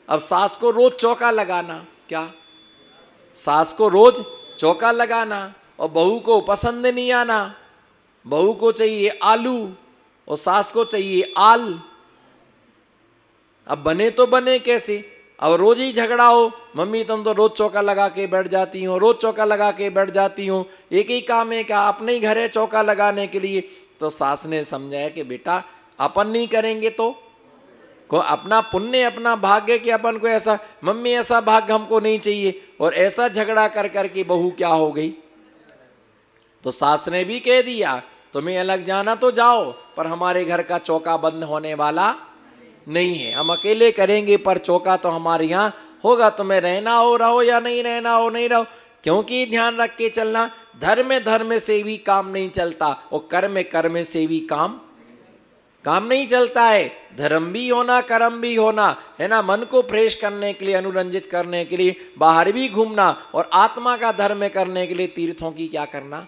अब सास को रोज चौका लगाना, क्या सास को रोज चौका लगाना, और बहू को पसंद नहीं आना, बहू को चाहिए आलू और सास को चाहिए आल। अब बने तो बने कैसे? अब रोज ही झगड़ा हो, मम्मी तुम तो रोज चौका लगा के बैठ जाती हो, रोज चौका लगा के बैठ जाती हो, एक ही काम है क्या? अपने ही घर है चौका लगाने के लिए। तो सास ने समझाया कि बेटा अपन नहीं करेंगे तो को अपना पुण्य अपना भाग्य कि अपन को ऐसा, मम्मी ऐसा भाग्य हमको नहीं चाहिए। और ऐसा झगड़ा कर करके बहू क्या हो गई? तो सास ने भी कह दिया तुम्हें अलग जाना तो जाओ, पर हमारे घर का चौका बंद होने वाला नहीं है, हम अकेले करेंगे पर चौका तो हमारे यहाँ होगा। तुम्हें रहना हो रहो या नहीं रहना हो नहीं रहो, क्योंकि ध्यान रख के चलना धर्म से भी काम नहीं चलता और कर्म से भी काम नहीं चलता है। धर्म भी होना कर्म भी होना है ना, मन को फ्रेश करने के लिए, अनुरंजित करने के लिए बाहर भी घूमना, और आत्मा का धर्म करने के लिए तीर्थों की क्या करना,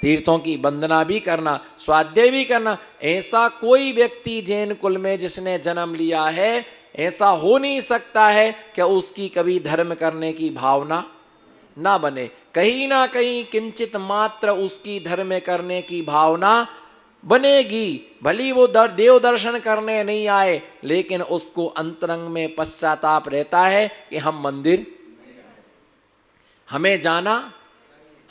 तीर्थों की वंदना भी करना, स्वाध्याय भी करना। ऐसा कोई व्यक्ति जैन कुल में जिसने जन्म लिया है, ऐसा हो नहीं सकता है कि उसकी कभी धर्म करने की भावना ना बने। कहीं ना कहीं किंचित मात्र उसकी धर्म करने की भावना बनेगी। भली वो देव दर्शन करने नहीं आए, लेकिन उसको अंतरंग में पश्चाताप रहता है कि हम मंदिर हमें जाना,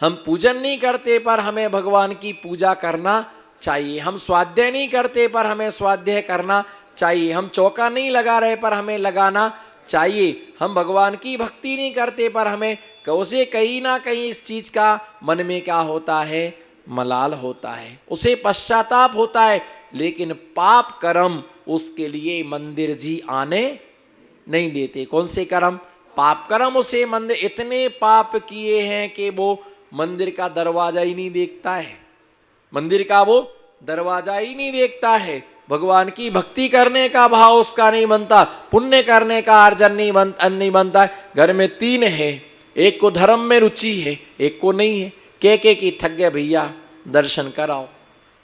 हम पूजन नहीं करते पर हमें भगवान की पूजा करना चाहिए, हम स्वाध्याय नहीं करते पर हमें स्वाध्याय करना चाहिए, हम चौका नहीं लगा रहे पर हमें लगाना चाहिए, हम भगवान की भक्ति नहीं करते पर हमें उसे कहीं ना कहीं इस चीज का मन में क्या होता है, मलाल होता है, उसे पश्चाताप होता है। लेकिन पाप कर्म उसके लिए मंदिर जी आने नहीं देते। कौन से कर्म? पाप कर्म। उसे मंदिर, इतने पाप किए हैं कि वो मंदिर का दरवाजा ही नहीं देखता है, मंदिर का वो दरवाजा ही नहीं देखता है। भगवान की भक्ति करने का भाव उसका नहीं बनता, पुण्य करने का अर्जन नहीं बनता। घर में 3 है, एक को धर्म में रुचि है, एक को नहीं है। के की थक गए भैया, दर्शन कराओ,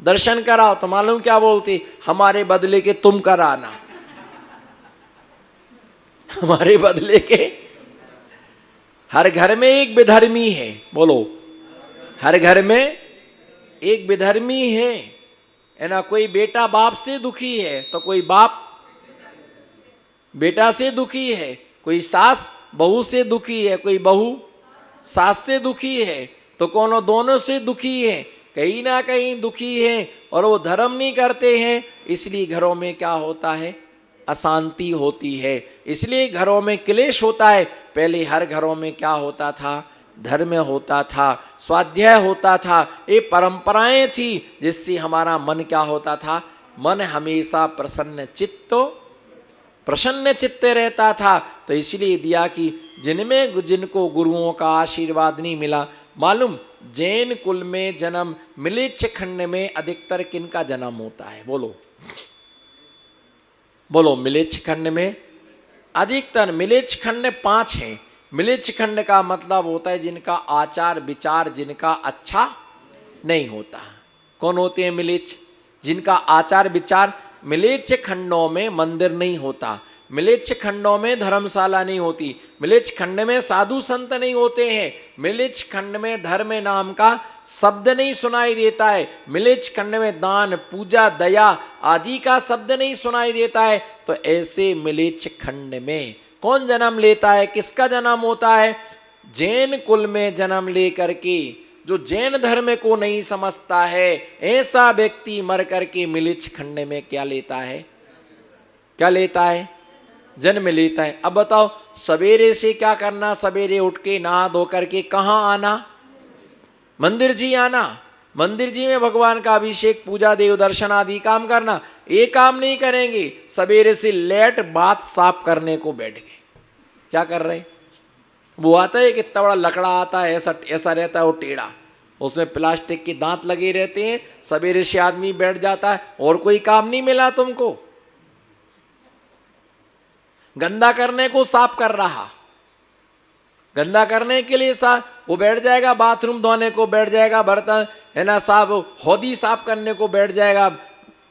दर्शन कराओ। तो मालूम क्या बोलते? हमारे बदले के तुम कराना, हमारे बदले के। हर घर में एक विधर्मी है, बोलो, हर घर में एक विधर्मी है ना। कोई बेटा बाप से दुखी है तो कोई बाप बेटा से दुखी है, कोई सास बहू से दुखी है, कोई बहू सास से दुखी है, तो कोनो दोनों से दुखी है, कहीं ना कहीं दुखी है। और वो धर्म नहीं करते हैं, इसलिए घरों में क्या होता है, अशांति होती है, इसलिए घरों में क्लेश होता है। पहले हर घरों में क्या होता था, धर्म होता था, स्वाध्याय होता था, ये परंपराएं थी जिससे हमारा मन क्या होता था, मन हमेशा प्रसन्न चित्त रहता था। तो इसलिए दिया कि जिनको गुरुओं का आशीर्वाद नहीं मिला। मालूम जैन कुल में जन्म मिलेच्छ खंड में अधिकतर किनका जन्म होता है? बोलो बोलो। मिलेच्छ खंड में अधिकतर, मिलेच्छ खंड 5 हैं। मिलेच्छ खंड का मतलब होता है जिनका आचार विचार जिनका अच्छा नहीं होता। कौन होते हैं मिलेच्छ? जिनका आचार विचार, मिलेच्छ खंडों में मंदिर नहीं होता, मिलेच्छ खंडों में धर्मशाला नहीं होती, मिलेच्छ खंड में साधु संत नहीं होते हैं, मिलेच्छ खंड में धर्म नाम का शब्द नहीं सुनाई देता है, मिलेच्छ खंड में दान पूजा दया आदि का शब्द नहीं सुनाई देता है। तो ऐसे मिलेच्छ खंड में कौन जन्म लेता है, किसका जन्म होता है? जैन कुल में जन्म लेकर के जो जैन धर्म को नहीं समझता है, ऐसा व्यक्ति मर करके मिलेच्छ खंड में क्या लेता है, क्या लेता है? जन्म लेता है। अब बताओ सवेरे से क्या करना, सवेरे उठ के नहा धो करके कहाँ आना, मंदिर जी आना, मंदिर जी में भगवान का अभिषेक पूजा देव दर्शन आदि काम करना। ये काम नहीं करेंगे, सवेरे से लेट बात साफ करने को बैठ गए। क्या कर रहे? वो आता है कितना बड़ा लकड़ा आता है, ऐसा रहता है वो टेढ़ा, उसमें प्लास्टिक के दांत लगे रहते हैं। सवेरे से आदमी बैठ जाता है, और कोई काम नहीं मिला तुमको, गंदा करने को साफ कर रहा, गंदा करने के लिए वो बैठ जाएगा, बाथरूम धोने को बैठ जाएगा, बर्तन है ना साफ, हौदी साफ करने को बैठ जाएगा,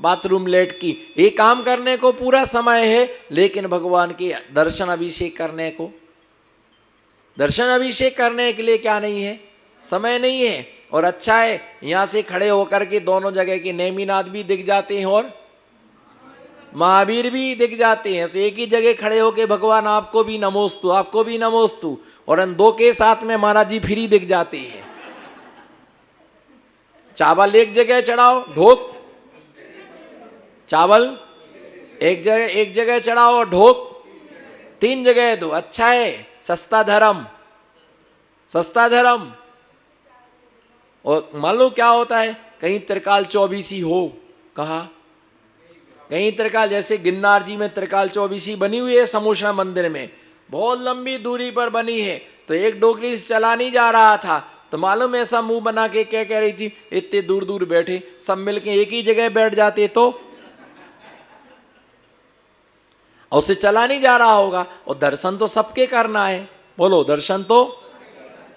बाथरूम लेट की, ये काम करने को पूरा समय है, लेकिन भगवान के दर्शन अभिषेक करने को, दर्शन अभिषेक करने के लिए क्या नहीं है, समय नहीं है। और अच्छा है यहां से खड़े होकर के दोनों जगह के नेमिनाथ भी दिख जाते हैं और महावीर भी दिख जाते हैं। तो एक ही जगह खड़े होके भगवान आपको भी नमोस्तु, आपको भी नमोस्तु, और इन दो के साथ में महाराज जी फ्री दिख जाते हैं। चावल एक जगह चढ़ाओ, ढोक चावल एक जगह चढ़ाओ, ढोक 3 जगह दो। अच्छा है, सस्ता धर्म, सस्ता धर्म। और मालूम क्या होता है, कहीं त्रिकाल चौबीसी हो, कहा कहीं त्रिकाल, जैसे गिरनार जी में त्रिकाल चौबीसी बनी हुई है समोसा मंदिर में, बहुत लंबी दूरी पर बनी है। तो एक डोकरी से चला नहीं जा रहा था, तो मालूम ऐसा मुंह बना के क्या कह रही थी, इतने दूर दूर बैठे सब मिलके एक ही जगह बैठ जाते तो, और उसे चला नहीं जा रहा होगा। और दर्शन तो सबके करना है, बोलो दर्शन तो,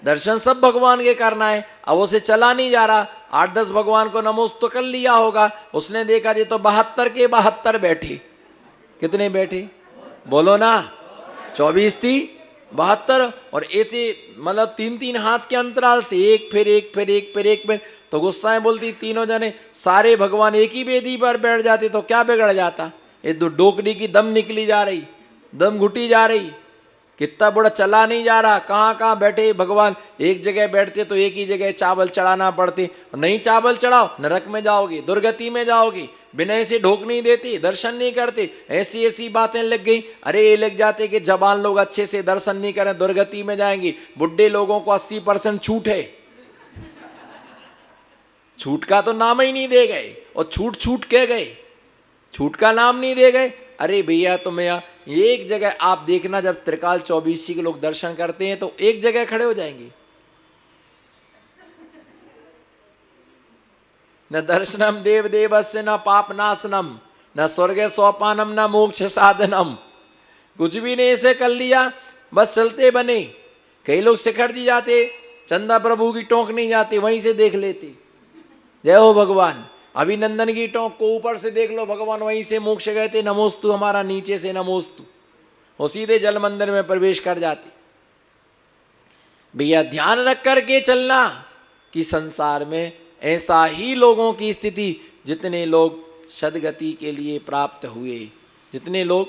दर्शन सब भगवान के करना है। अब उसे चला नहीं जा रहा, 8-10 भगवान को नमोस्त तो कर लिया होगा, उसने देखा ये तो 72 के 72 बैठे। कितने बैठे बोलो ना, 24 थी 72, और ऐसे मतलब 3-3 हाथ के अंतराल से एक फिर एक फिर एक फिर एक फिर। तो गुस्साएं बोलती तीनों जने सारे भगवान एक ही वेदी पर बैठ जाते तो क्या बिगड़ जाता। ये डोकरी की दम निकली जा रही, दम घुटी जा रही, कितना बड़ा चला नहीं जा रहा, कहाँ कहाँ बैठे भगवान। एक जगह बैठते तो एक ही जगह चावल चढ़ाना पड़ते, नहीं चावल चढ़ाओ नरक में जाओगे, दुर्गति में जाओगे। बिना से ढोक नहीं देते, दर्शन नहीं करते, ऐसी ऐसी बातें लग गई। अरे ये लग जाते कि जवान लोग अच्छे से दर्शन नहीं करें दुर्गति में जाएंगे, बुढ़े लोगों को 80% छूट है। छूट का तो नाम ही नहीं दे गए, और छूट छूट के गए, छूट का नाम नहीं दे गए। अरे भैया तुम्हें एक जगह आप देखना, जब त्रिकाल चौबीसी के लोग दर्शन करते हैं तो एक जगह खड़े हो जाएंगे। न दर्शनम देव देवस्य न पाप नाशनम न स्वर्ग सोपानम न मोक्ष साधनम, कुछ भी नहीं ऐसे कर लिया, बस चलते बने। कई लोग शिखर जी जाते, चंदा प्रभु की टोंक नहीं जाते, वहीं से देख लेते, जय हो भगवान। अभिनंदन की टोंक को ऊपर से देख लो, भगवान वहीं से मोक्ष गए थे, नमोस्तु हमारा नीचे से नमोस्तु, वो सीधे जल मंदिर में प्रवेश कर जाते। भैया ध्यान रख करके चलना कि संसार में ऐसा ही लोगों की स्थिति, जितने लोग सदगति के लिए प्राप्त हुए, जितने लोग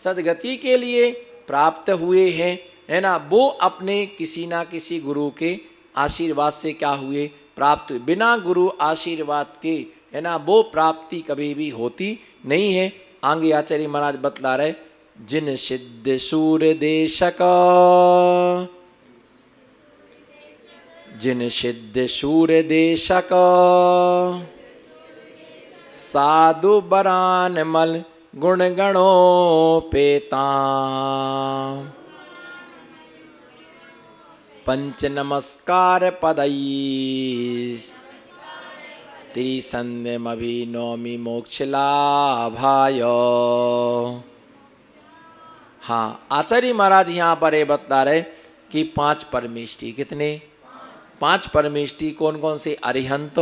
सदगति के लिए प्राप्त हुए हैं, है ना, वो अपने किसी ना किसी गुरु के आशीर्वाद से क्या हुए, प्राप्त हुए। बिना गुरु आशीर्वाद के, है ना, वो प्राप्ति कभी भी होती नहीं है। आगे आचार्य महाराज बतला रहे, जिन सिद्ध सूर्य देशक, जिन सिद्ध सूर्य देशक, साधु बरान मल गुण गणों पेता, पंच नमस्कार पदई त्रिसंध्यमभिनौमि मोक्ष लाभाय। हाँ, आचार्य महाराज यहाँ पर ये बता रहे कि 5 परमेष्टि, कितने 5 परमेष्टि कौन कौन से, अरिहंत,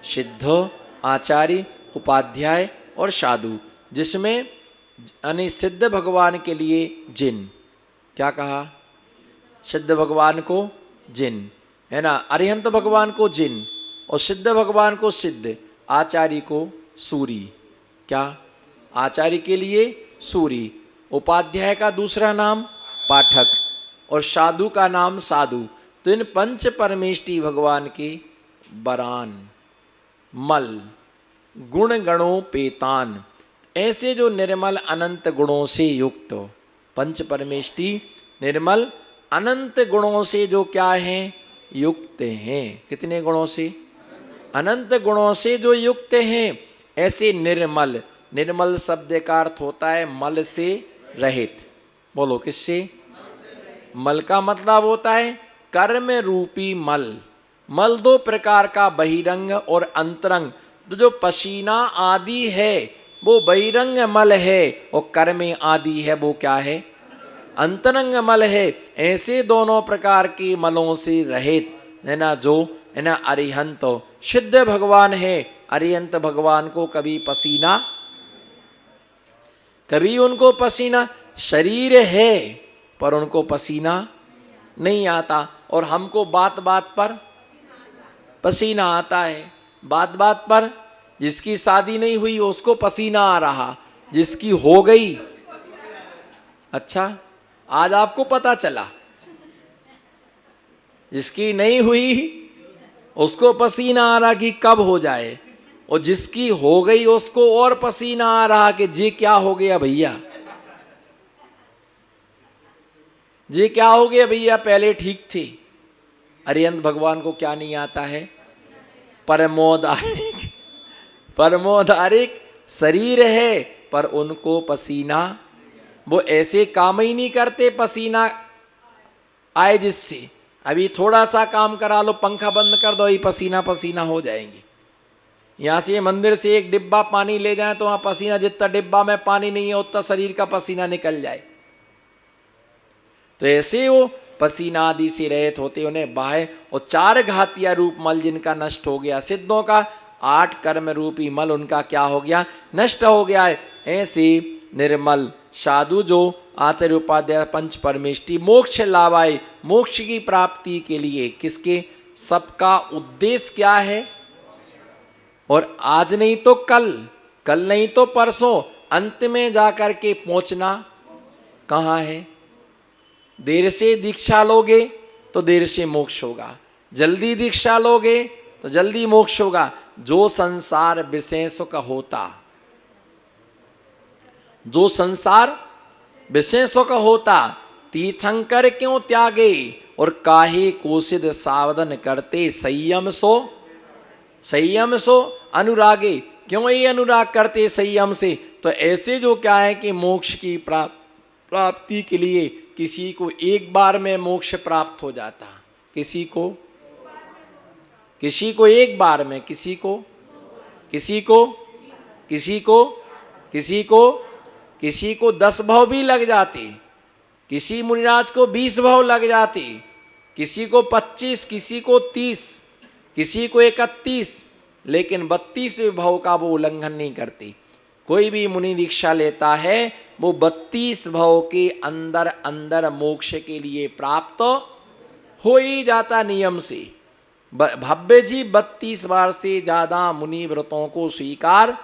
सिद्ध, आचार्य, उपाध्याय और साधु, जिसमें यानी सिद्ध भगवान के लिए जिन, क्या कहा, सिद्ध भगवान को जिन, है ना, अरिहंत भगवान को जिन, और सिद्ध भगवान को सिद्ध, आचार्य को सूरी, क्या, आचार्य के लिए सूरी, उपाध्याय का दूसरा नाम पाठक, और साधु का नाम साधु। तो इन 5 परमेष्टि भगवान के बरान मल गुण गणों पेतान, ऐसे जो निर्मल अनंत गुणों से युक्त, 5 परमेष्टि निर्मल अनंत गुणों से जो क्या हैं, युक्त हैं। कितने गुणों से, अनंत गुणों से जो युक्त हैं, ऐसे निर्मल, निर्मल शब्द का अर्थ होता है मल से रहित। बोलो किससे, मल का मतलब होता है कर्म रूपी मल। मल 2 प्रकार का, बहिरंग और अंतरंग। तो जो पसीना आदि है वो बहिरंग मल है, और कर्म आदि है वो क्या है, अंतरंग मल है। ऐसे दोनों प्रकार के मलों से रहित, है ना, जो है ना अरिहंत सिद्ध भगवान है। अरिहंत भगवान को कभी पसीना, कभी उनको पसीना, शरीर है पर उनको पसीना नहीं आता। और हमको बात बात पर पसीना आता है। बात बात पर जिसकी शादी नहीं हुई उसको पसीना आ रहा, जिसकी हो गई, अच्छा आज आपको पता चला, जिसकी नहीं हुई उसको पसीना आ रहा कि कब हो जाए, और जिसकी हो गई उसको और पसीना आ रहा कि जी क्या हो गया भैया, जी क्या हो गया भैया, पहले ठीक थे। अरिहंत भगवान को क्या नहीं आता है? परमोदारिक, परमोदारिक शरीर है पर उनको पसीना, वो ऐसे काम ही नहीं करते पसीना आए जिससे। अभी थोड़ा सा काम करा लो, पंखा बंद कर दो, ये पसीना पसीना हो जाएंगे। यहाँ से मंदिर से एक डिब्बा पानी ले जाए तो वहाँ पसीना, जितना डिब्बा में पानी नहीं है उतना शरीर का पसीना निकल जाए। तो ऐसे वो पसीना आदि से रहित होते उन्हें बाहे, और 4 घातिया रूप मल जिनका नष्ट हो गया, सिद्धों का 8 कर्म रूपी मल उनका क्या हो गया? नष्ट हो गया है। ऐसे निर्मल साधु जो आचार्य उपाध्याय पंच परमेष्टि मोक्ष लावाए, मोक्ष की प्राप्ति के लिए किसके? सबका उद्देश्य क्या है? और आज नहीं तो कल, कल नहीं तो परसों, अंत में जाकर के पहुंचना कहाँ है? देर से दीक्षा लोगे तो देर से मोक्ष होगा, जल्दी दीक्षा लोगे तो जल्दी मोक्ष होगा। जो संसार विषय सुख होता, जो संसार विषय सुख होता, तीर्थंकर क्यों त्यागे, और काहे कोशिद सावधान करते, संयम सो, संयम सो अनुरागे। क्यों ये अनुराग करते संयम से? तो ऐसे जो क्या है कि मोक्ष की प्राप्ति के लिए किसी को एक बार में मोक्ष प्राप्त हो जाता, किसी को एक बार में, किसी को किसी को किसी को किसी को किसी को 10 भव भी लग जाती, किसी मुनिराज को 20 भव लग जाती, किसी को 25, किसी को 30, किसी को 31, लेकिन 32 भव का वो उल्लंघन नहीं करती। कोई भी मुनि दीक्षा लेता है वो 32 भव के अंदर अंदर मोक्ष के लिए प्राप्त हो ही जाता नियम से। भव्य जी 32 बार से ज्यादा मुनि व्रतों को स्वीकार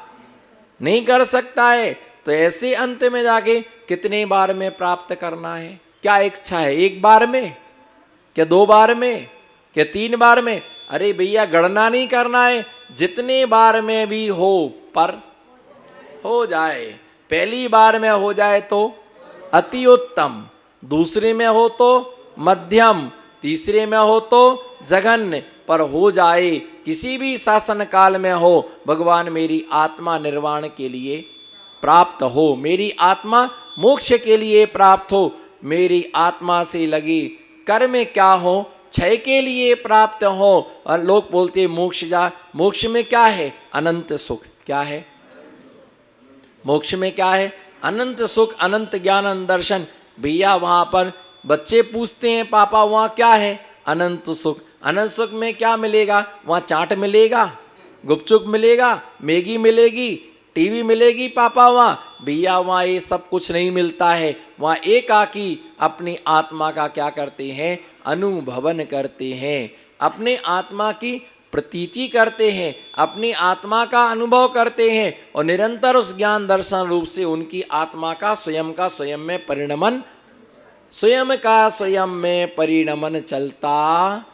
नहीं कर सकता है। तो ऐसे अंत में जाके कितने बार में प्राप्त करना है? क्या इच्छा है? 1 बार में, क्या 2 बार में, क्या 3 बार में? अरे भैया गणना नहीं करना है, जितने बार में भी हो पर हो जाए। पहली बार में हो जाए तो अति उत्तम, दूसरे में हो तो मध्यम, तीसरे में हो तो जघन्य, पर हो जाए किसी भी शासन काल में हो, भगवान मेरी आत्मा निर्वाण के लिए प्राप्त हो, मेरी आत्मा मोक्ष के लिए प्राप्त हो, मेरी आत्मा से लगी कर्म क्या हो, क्षय के लिए प्राप्त हो। और लोग बोलते मोक्ष जा, मोक्ष में क्या है? अनंत सुख। क्या है मोक्ष में? क्या है? अनंत सुख, अनंत ज्ञान, अनंत दर्शन। भैया वहां पर बच्चे पूछते हैं पापा वहां क्या है? अनंत सुख। अनंत सुख में क्या मिलेगा? वहां चाट मिलेगा, गुपचुप मिलेगा, मैगी मिलेगी, टीवी मिलेगी पापा वहां? भैया वहां ये सब कुछ नहीं मिलता है। वहां एकाकी अपनी आत्मा का क्या करते हैं? अनुभवन करते हैं, अपने आत्मा की प्रतीति करते हैं, अपनी आत्मा का अनुभव करते हैं, और निरंतर उस ज्ञान दर्शन रूप से उनकी आत्मा का स्वयं में परिणमन, स्वयं का स्वयं में परिणमन चलता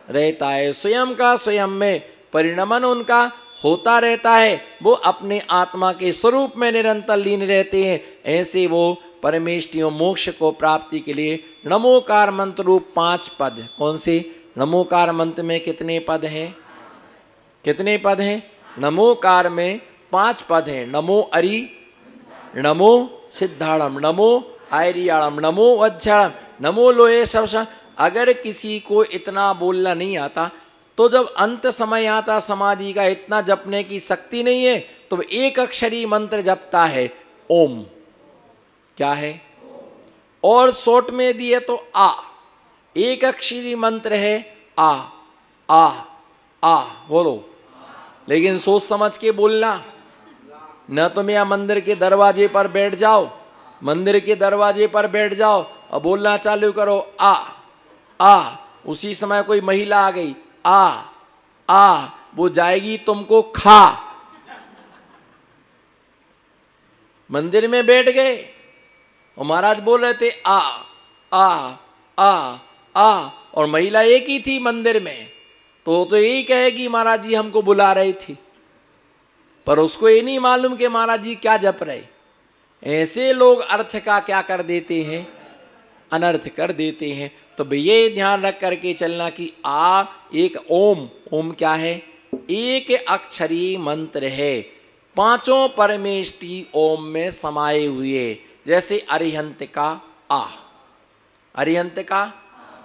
रहता है। स्वयं का स्वयं में परिणमन उनका होता रहता है। वो अपने आत्मा के स्वरूप में निरंतर लीन रहते हैं। ऐसे वो परमेष्टियों मोक्ष को प्राप्ति के लिए नमोकार मंत्र रूप 5 पद। कौन से? नमोकार मंत्र में कितने पद हैं? कितने पद हैं? नमोकार में 5 पद हैं। नमो अरि, नमो सिद्धाणम, नमो आयरियाणम, नमो वज्रम, नमो लोहे शवशम। अगर किसी को इतना बोलना नहीं आता तो जब अंत समय आता समाधि का, इतना जपने की शक्ति नहीं है, तो एक अक्षरी मंत्र जपता है ओम। क्या है? और शॉर्ट में दिए तो आ। एक अक्षरी मंत्र है आ, आ, आ, बोलो लेकिन सोच समझ के बोलना। न तुम या मंदिर के दरवाजे पर बैठ जाओ, मंदिर के दरवाजे पर बैठ जाओ और बोलना चालू करो आ आ, उसी समय कोई महिला आ गई आ, वो जाएगी तुमको खा। मंदिर में बैठ गए और महाराज बोल रहे थे आ आ आ आ, और महिला एक ही थी मंदिर में, तो यही कहेगी महाराज जी हमको बुला रहे थे, पर उसको ये नहीं मालूम कि महाराज जी क्या जप रहे। ऐसे लोग अर्थ का क्या कर देते हैं, अनर्थ कर देते हैं। तो ये ध्यान रख करके चलना कि आ एक ओम, ओम क्या है, एक अक्षरी मंत्र है, पांचों परमेष्टि ओम में समाये हुए। जैसे अरिहंत का आ, अरिहंत का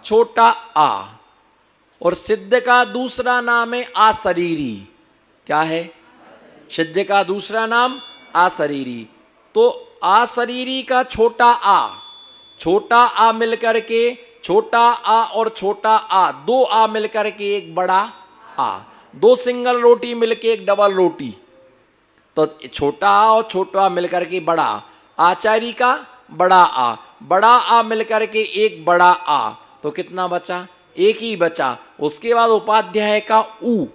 छोटा आ, और सिद्ध का दूसरा नाम है आशरीरी। क्या है, सिद्ध का दूसरा नाम आशरीरी। तो आशरीरी का छोटा आ मिलकर के, छोटा आ और छोटा आ, दो आ मिलकर के एक बड़ा आ, दो सिंगल रोटी मिलके एक डबल रोटी, तो छोटा आ और छोटा आ मिलकर के बड़ा, आचारी का बड़ा आ मिलकर के एक बड़ा आ, तो कितना बचा, एक ही बचा। उसके बाद उपाध्याय का ऊ,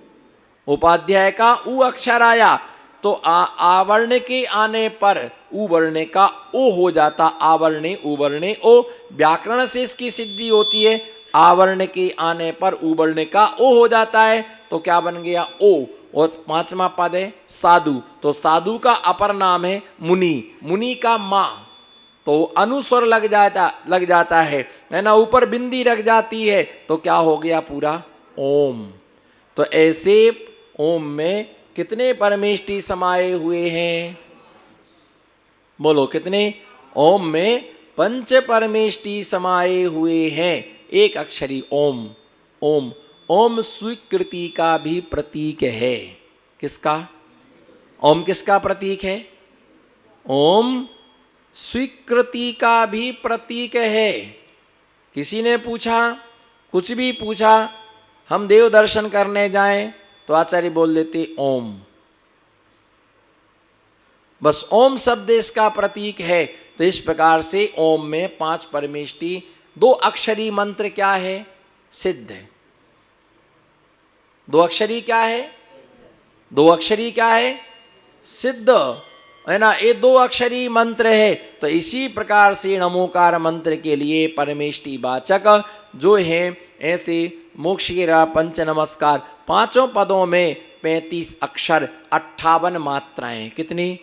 उपाध्याय का ऊ अक्षर आया, तो आवर्ण के आने पर उवर्णे का ओ हो जाता, आवर्णे उवर्णे ओ। व्याकरण से इसकी सिद्धि होती है, आवर्ण के आने पर उवर्णे का ओ हो जाता है, तो क्या बन गया ओ। और पांचवा पद है साधु, तो साधु का अपर नाम है मुनि, मुनि का माँ, तो अनुस्वर लग जाता है ना, ऊपर बिंदी रख जाती है, तो क्या हो गया पूरा ओम। तो ऐसे ओम में कितने परमेष्टि समाये हुए हैं, बोलो कितने। ओम में पंच परमेष्टि समाये हुए हैं, एक अक्षरी ओम। ओम, ओम स्वीकृति का भी प्रतीक है। किसका, ओम किसका प्रतीक है, ओम स्वीकृति का भी प्रतीक है। किसी ने पूछा, कुछ भी पूछा, हम देव दर्शन करने जाएं, तो आचार्य बोल देते ओम, बस ओम शब्द इसका प्रतीक है। तो इस प्रकार से ओम में पांच परमेष्टि, दो अक्षरी मंत्र क्या है, सिद्ध है। दो अक्षरी क्या है, दो अक्षरी क्या है, सिद्ध है ना, ये दो अक्षरी मंत्र है। तो इसी प्रकार से नमोकार मंत्र के लिए परमेष्टि वाचक जो है, ऐसे मोक्षेरा पंच नमस्कार, पांचों पदों में 35 अक्षर, 58 मात्राएं, कितनी